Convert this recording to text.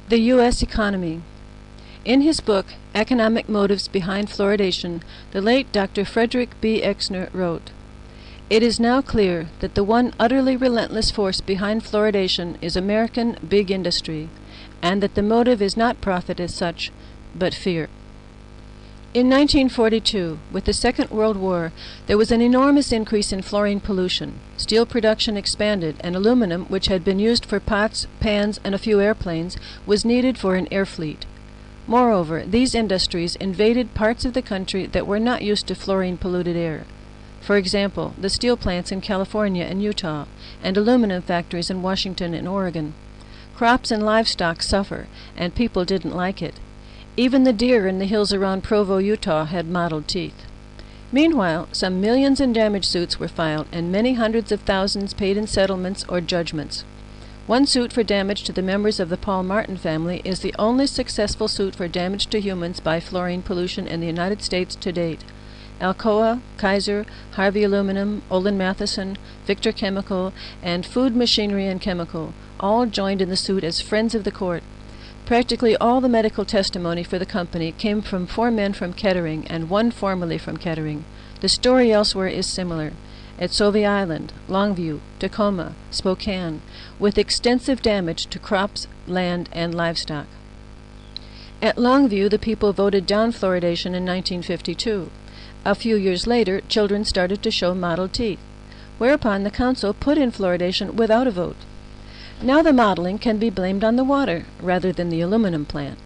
The U.S. economy. In his book, Economic Motives Behind Fluoridation, the late Dr. Frederick B. Exner wrote, "It is now clear that the one utterly relentless force behind fluoridation is American big industry, and that the motive is not profit as such, but fear." In 1942, with the Second World War, there was an enormous increase in fluorine pollution. Steel production expanded, and aluminum, which had been used for pots, pans, and a few airplanes, was needed for an air fleet. Moreover, these industries invaded parts of the country that were not used to fluorine-polluted air. For example, the steel plants in California and Utah, and aluminum factories in Washington and Oregon. Crops and livestock suffer, and people didn't like it. Even the deer in the hills around Provo, Utah, had mottled teeth. Meanwhile, some millions in damage suits were filed, and many hundreds of thousands paid in settlements or judgments. One suit for damage to the members of the Paul Martin family is the only successful suit for damage to humans by fluorine pollution in the United States to date. Alcoa, Kaiser, Harvey Aluminum, Olin Matheson, Victor Chemical, and Food Machinery and Chemical all joined in the suit as friends of the court. Practically all the medical testimony for the company came from 4 men from Kettering and 1 formerly from Kettering. The story elsewhere is similar. At Sauvie Island, Longview, Tacoma, Spokane, with extensive damage to crops, land, and livestock. At Longview, the people voted down fluoridation in 1952. A few years later, children started to show mottled teeth, whereupon the council put in fluoridation without a vote. Now the mottling can be blamed on the water rather than the aluminum plant.